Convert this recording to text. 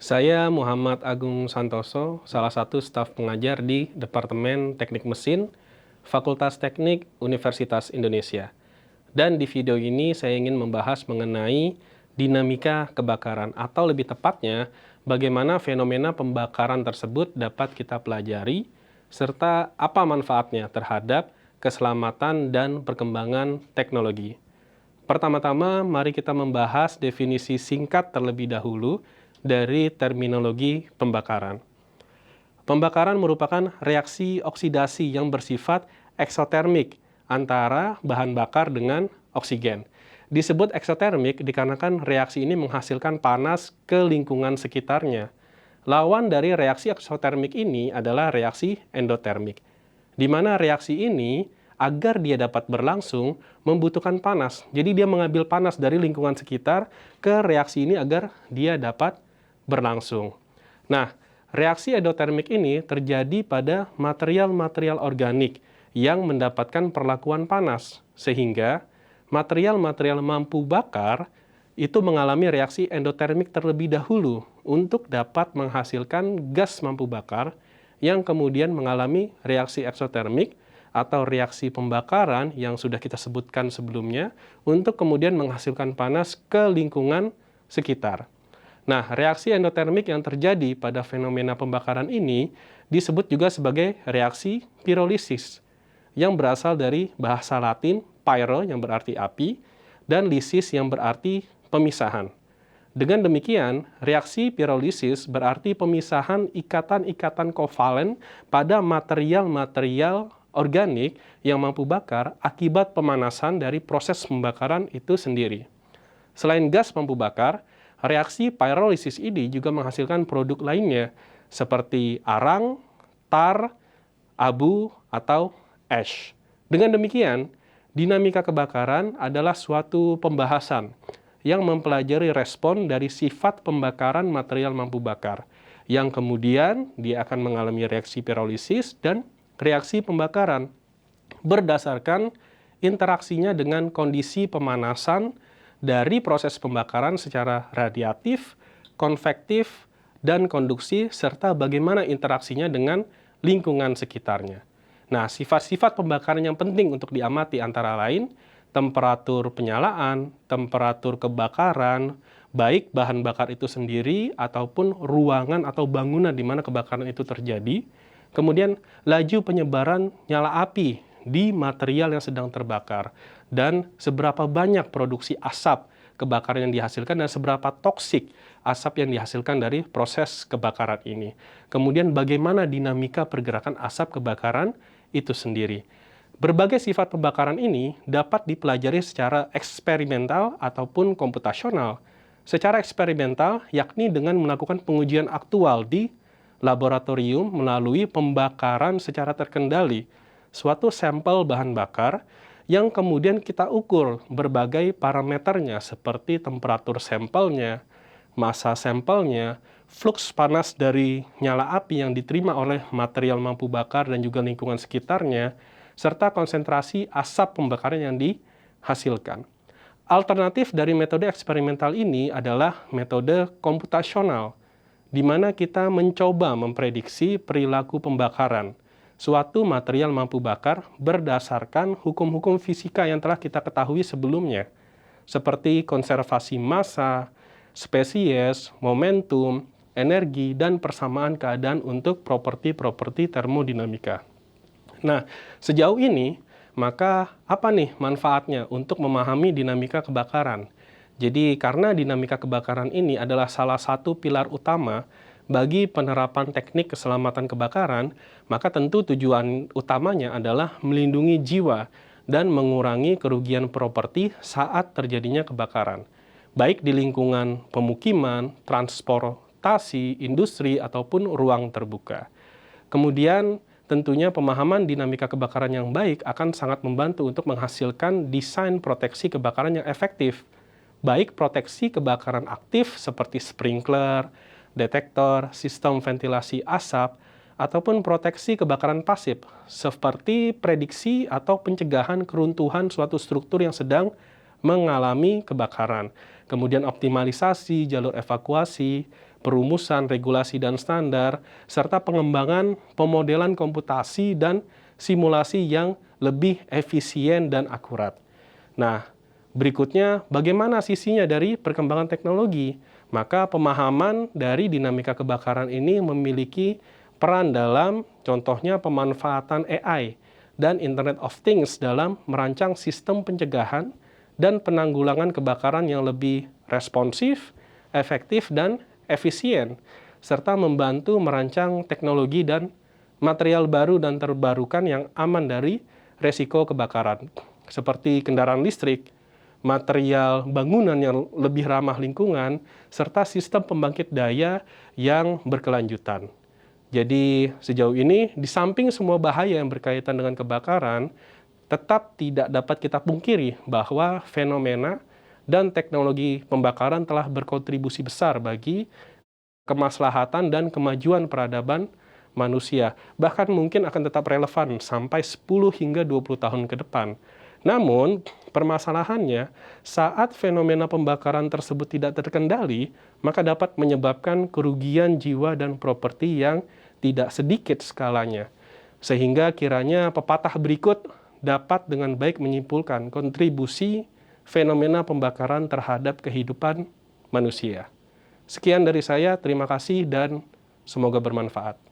Saya Muhammad Agung Santoso, salah satu staf pengajar di Departemen Teknik Mesin, Fakultas Teknik Universitas Indonesia. Dan di video ini saya ingin membahas mengenai dinamika kebakaran atau lebih tepatnya bagaimana fenomena pembakaran tersebut dapat kita pelajari serta apa manfaatnya terhadap keselamatan dan perkembangan teknologi. Pertama-tama, mari kita membahas definisi singkat terlebih dahulu dari terminologi pembakaran. Pembakaran merupakan reaksi oksidasi yang bersifat eksotermik antara bahan bakar dengan oksigen. Disebut eksotermik dikarenakan reaksi ini menghasilkan panas ke lingkungan sekitarnya. Lawan dari reaksi eksotermik ini adalah reaksi endotermik, di mana reaksi ini agar dia dapat berlangsung membutuhkan panas. Jadi dia mengambil panas dari lingkungan sekitar ke reaksi ini agar dia dapat berlangsung. Nah, reaksi endotermik ini terjadi pada material-material organik yang mendapatkan perlakuan panas, sehingga material-material mampu bakar itu mengalami reaksi endotermik terlebih dahulu untuk dapat menghasilkan gas mampu bakar yang kemudian mengalami reaksi eksotermik atau reaksi pembakaran yang sudah kita sebutkan sebelumnya untuk kemudian menghasilkan panas ke lingkungan sekitar. Nah, reaksi endotermik yang terjadi pada fenomena pembakaran ini disebut juga sebagai reaksi pirolisis yang berasal dari bahasa Latin pyro yang berarti api dan lysis yang berarti pemisahan. Dengan demikian, reaksi pirolisis berarti pemisahan ikatan-ikatan kovalen pada material-material organik yang mampu bakar akibat pemanasan dari proses pembakaran itu sendiri. Selain gas mampu bakar, reaksi pyrolysis ini juga menghasilkan produk lainnya seperti arang, tar, abu, atau ash. Dengan demikian, dinamika kebakaran adalah suatu pembahasan yang mempelajari respon dari sifat pembakaran material mampu bakar, yang kemudian dia akan mengalami reaksi pyrolysis dan reaksi pembakaran berdasarkan interaksinya dengan kondisi pemanasan dari proses pembakaran secara radiatif, konvektif, dan konduksi, serta bagaimana interaksinya dengan lingkungan sekitarnya. Nah, sifat-sifat pembakaran yang penting untuk diamati antara lain temperatur penyalaan, temperatur kebakaran, baik bahan bakar itu sendiri ataupun ruangan atau bangunan di mana kebakaran itu terjadi, kemudian laju penyebaran nyala api di material yang sedang terbakar, dan seberapa banyak produksi asap kebakaran yang dihasilkan dan seberapa toksik asap yang dihasilkan dari proses kebakaran ini. Kemudian bagaimana dinamika pergerakan asap kebakaran itu sendiri. Berbagai sifat pembakaran ini dapat dipelajari secara eksperimental ataupun komputasional. Secara eksperimental, yakni dengan melakukan pengujian aktual di laboratorium melalui pembakaran secara terkendali suatu sampel bahan bakar yang kemudian kita ukur berbagai parameternya seperti temperatur sampelnya, massa sampelnya, fluks panas dari nyala api yang diterima oleh material mampu bakar dan juga lingkungan sekitarnya, serta konsentrasi asap pembakaran yang dihasilkan. Alternatif dari metode eksperimental ini adalah metode komputasional, di mana kita mencoba memprediksi perilaku pembakaran suatu material mampu bakar berdasarkan hukum-hukum fisika yang telah kita ketahui sebelumnya, seperti konservasi massa, spesies, momentum, energi, dan persamaan keadaan untuk properti-properti termodinamika. Nah, sejauh ini, maka apa nih manfaatnya untuk memahami dinamika kebakaran? Jadi, karena dinamika kebakaran ini adalah salah satu pilar utama bagi penerapan teknik keselamatan kebakaran, maka tentu tujuan utamanya adalah melindungi jiwa dan mengurangi kerugian properti saat terjadinya kebakaran, baik di lingkungan pemukiman, transportasi, industri, ataupun ruang terbuka. Kemudian, tentunya pemahaman dinamika kebakaran yang baik akan sangat membantu untuk menghasilkan desain proteksi kebakaran yang efektif, baik proteksi kebakaran aktif seperti sprinkler, detektor, sistem ventilasi asap, ataupun proteksi kebakaran pasif seperti prediksi atau pencegahan keruntuhan suatu struktur yang sedang mengalami kebakaran. Kemudian optimalisasi jalur evakuasi, perumusan regulasi dan standar, serta pengembangan pemodelan komputasi dan simulasi yang lebih efisien dan akurat. Nah, berikutnya bagaimana sisinya dari perkembangan teknologi? Maka pemahaman dari dinamika kebakaran ini memiliki peran dalam contohnya pemanfaatan AI dan Internet of Things dalam merancang sistem pencegahan dan penanggulangan kebakaran yang lebih responsif, efektif, dan efisien, serta membantu merancang teknologi dan material baru dan terbarukan yang aman dari resiko kebakaran, seperti kendaraan listrik, material bangunan yang lebih ramah lingkungan, serta sistem pembangkit daya yang berkelanjutan. Jadi sejauh ini, di samping semua bahaya yang berkaitan dengan kebakaran, tetap tidak dapat kita pungkiri bahwa fenomena dan teknologi pembakaran telah berkontribusi besar bagi kemaslahatan dan kemajuan peradaban manusia. Bahkan mungkin akan tetap relevan sampai 10 hingga 20 tahun ke depan. Namun, permasalahannya, saat fenomena pembakaran tersebut tidak terkendali, maka dapat menyebabkan kerugian jiwa dan properti yang tidak sedikit skalanya. Sehingga kiranya pepatah berikut dapat dengan baik menyimpulkan kontribusi fenomena pembakaran terhadap kehidupan manusia. Sekian dari saya, terima kasih dan semoga bermanfaat.